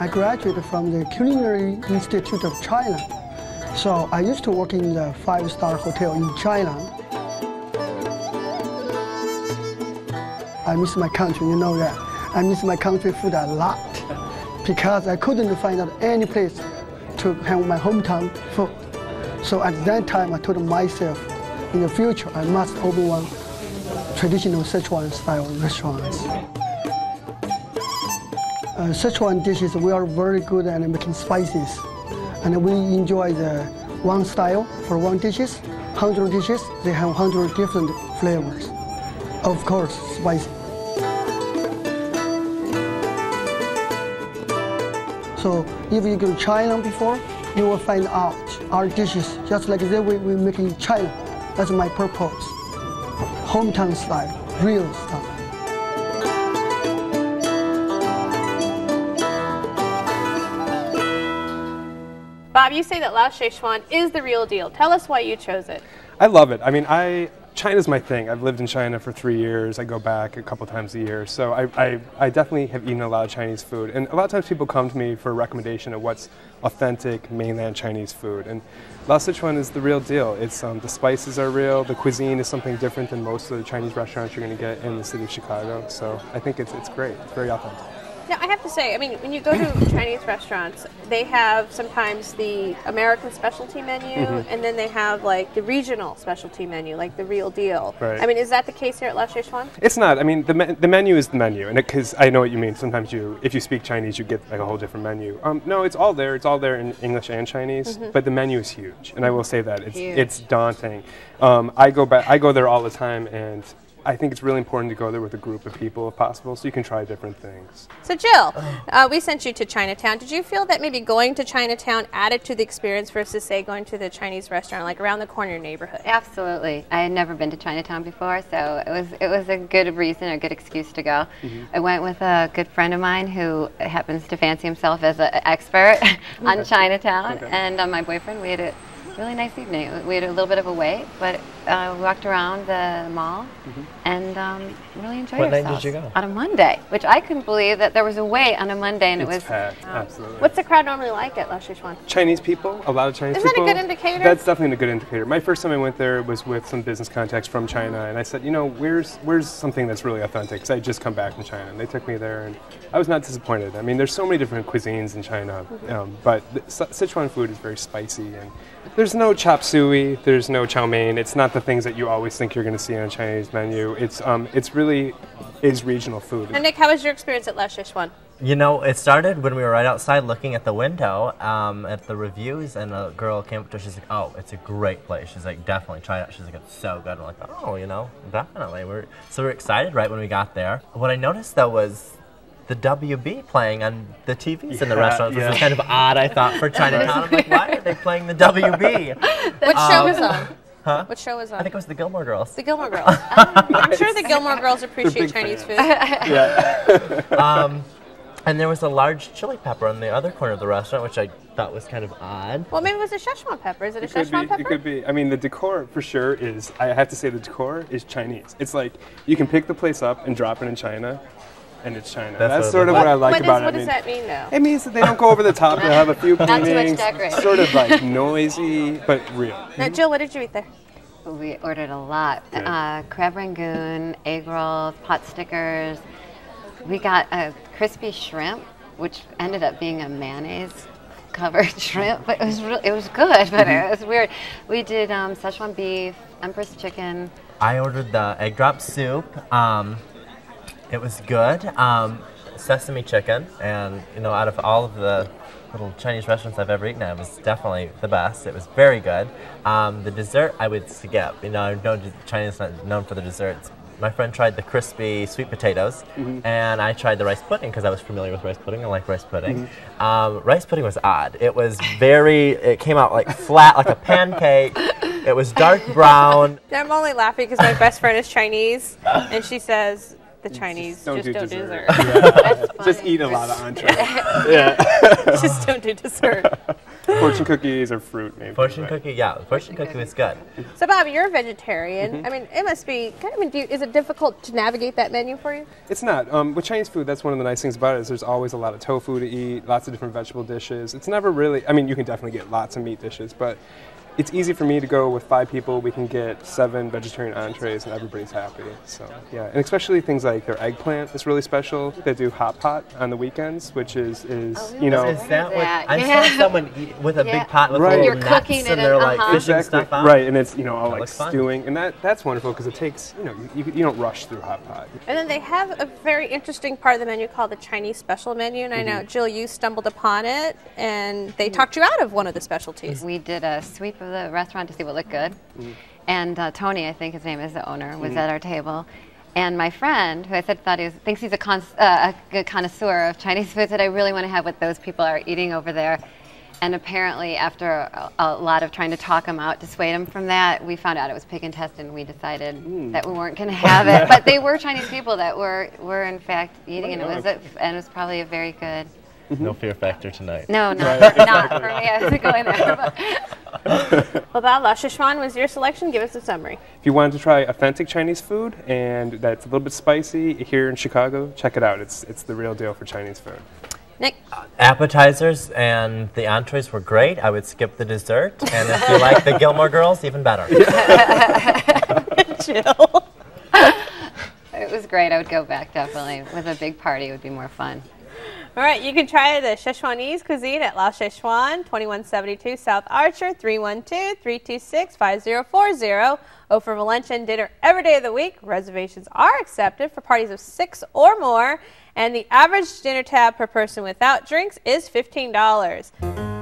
I graduated from the Culinary Institute of China. So I used to work in the five-star hotel in China. I miss my country, you know that. I miss my country food a lot because I couldn't find out any place to have my hometown food. So at that time, I told myself, in the future, I must open one traditional Sichuan style restaurants. Sichuan dishes, we are very good at making spices. And we enjoy the one style for one dishes, 100 dishes, they have 100 different flavors. Of course, spicy. So if you go to China before, you will find out our dishes just like the way we make in China. That's my purpose. Hometown style, real style. Bob, you say that Lao Szechuan is the real deal. Tell us why you chose it. I love it. I mean, China's my thing. I've lived in China for 3 years. I go back a couple times a year. So I definitely have eaten a lot of Chinese food. And a lot of times people come to me for a recommendation of what's authentic mainland Chinese food. And Lao Szechuan is the real deal. It's the spices are real. The cuisine is something different than most of the Chinese restaurants you're going to get in the city of Chicago. So I think it's great. It's very authentic. Now, I have to say, I mean, when you go to Chinese restaurants, they have sometimes the American specialty menu, and then they have like the regional specialty menu, like the real deal. Right. I mean, is that the case here at Lao Szechuan? It's not. I mean, the menu is the menu, and because I know what you mean. Sometimes if you speak Chinese, you get like a whole different menu. No, it's all there. It's all there in English and Chinese, but the menu is huge, and I will say that it's daunting. I go there all the time, and I think it's really important to go there with a group of people if possible, so you can try different things. So Jill, we sent you to Chinatown. Did you feel that maybe going to Chinatown added to the experience versus, say, going to the Chinese restaurant, like around the corner in your neighborhood? Absolutely. I had never been to Chinatown before, so it was a good reason, a good excuse to go. I went with a good friend of mine who happens to fancy himself as an expert on Chinatown, and my boyfriend. We had a really nice evening. We had a little bit of a wait, but we walked around the mall and really enjoyed ourselves. What night did you go? On a Monday, which I couldn't believe that there was a wait on a Monday, and it was packed. Absolutely. What's the crowd normally like at Lao Szechuan? Chinese people, a lot of Chinese people. Isn't that a good indicator? That's definitely a good indicator. My first time I went there was with some business contacts from China, and I said, you know, where's something that's really authentic? Because I had just come back from China, and they took me there, and I was not disappointed. I mean, there's so many different cuisines in China, but Sichuan food is very spicy, and there's no chop suey, there's no chow mein. It's not the things that you always think you're going to see on a Chinese menu. It's really is regional food. And Nick, how was your experience at Lao Szechuan? You know, it started when we were right outside looking at the window at the reviews, and a girl came up to us. She's like, "Oh, it's a great place." She's like, "Definitely try it out." She's like, "It's so good." I'm like, "Oh, you know, definitely." We're excited right when we got there. What I noticed though was the WB playing on the TVs in the restaurants, which was kind of odd, I thought, for Chinatown. I'm like, why are they playing the WB? What show was on? Huh? What show was on? I think it was the Gilmore Girls. The Gilmore Girls. I'm sure the Gilmore Girls appreciate Chinese food. And there was a large chili pepper on the other corner of the restaurant, which I thought was kind of odd. Well, maybe it was a Szechuan pepper. Is it a Szechuan pepper? It could be. I mean, the decor for sure is, I have to say, the decor is Chinese. It's like you can pick the place up and drop it in China, and it's China. That's sort of what I like about it. What does that mean, though? It means that they don't go over the top. They'll have a few paintings. Not too much decorating. Sort of like noisy, but real. Now, Jill, what did you eat there? We ordered a lot. Crab rangoon, egg rolls, pot stickers. We got a crispy shrimp, which ended up being a mayonnaise-covered shrimp, but it was good, but it was weird. We did Szechuan beef, Empress chicken. I ordered the egg drop soup. It was good. Sesame chicken, and you know, out of all of the little Chinese restaurants I've ever eaten at, it was definitely the best. It was very good. The dessert I would skip. You know, I know China's not known for the desserts. My friend tried the crispy sweet potatoes, and I tried the rice pudding because I was familiar with rice pudding. I like rice pudding. Rice pudding was odd. It was it came out like flat, like a pancake. It was dark brown. I'm only laughing because my best friend is Chinese, and she says, the Chinese don't just do don't do dessert. dessert. That's Just funny. eat a lot of entree. Just don't do dessert. Fortune cookies or fruit, maybe. Fortune right? cookie, yeah. Fortune cookie was good. So Bob, you're a vegetarian. Mm-hmm. I mean, it must be. I mean, is it difficult to navigate that menu for you? It's not. With Chinese food, that's one of the nice things about it is there's always a lot of tofu to eat, lots of different vegetable dishes. It's never really, I mean, you can definitely get lots of meat dishes, but it's easy for me to go with 5 people. We can get 7 vegetarian entrees and everybody's happy. So yeah, and especially things like their eggplant is really special. They do hot pot on the weekends, which is you know. Is that what that. I Yeah. saw someone eat with a Yeah. big pot with Right. little You're nuts cooking it and they're in- like fishing stuff out? Right, and it's all like looks fun. stewing, and that's wonderful because it takes you don't rush through hot pot. And then they have a very interesting part of the menu called the Chinese special menu. And I know, Jill, you stumbled upon it, and they talked you out of one of the specialties. We did a sweep of the restaurant to see what looked good. And Tony, I think his name is the owner, was at our table. And my friend, who I said thinks he's a good connoisseur of Chinese food, said, I really want to have what those people are eating over there. And apparently, after a lot of trying to talk him out, dissuade him from that, we found out it was pig intestine. And we decided that we weren't going to have it. But they were Chinese people that were in fact eating, and it was probably a very good. No fear factor tonight. No, not for me. I was going there. But. Well, Bob, La Sichuan was your selection. Give us a summary. If you wanted to try authentic Chinese food and that's a little bit spicy here in Chicago, check it out. It's the real deal for Chinese food. Nick? Appetizers and the entrees were great. I would skip the dessert. And if you like the Gilmore Girls, even better. Jill? It was great. I would go back, definitely. With a big party, it would be more fun. All right, you can try the Sichuanese cuisine at La Sichuan, 2172 South Archer, 312-326-5040. Open for lunch and dinner every day of the week. Reservations are accepted for parties of 6 or more, and the average dinner tab per person without drinks is $15.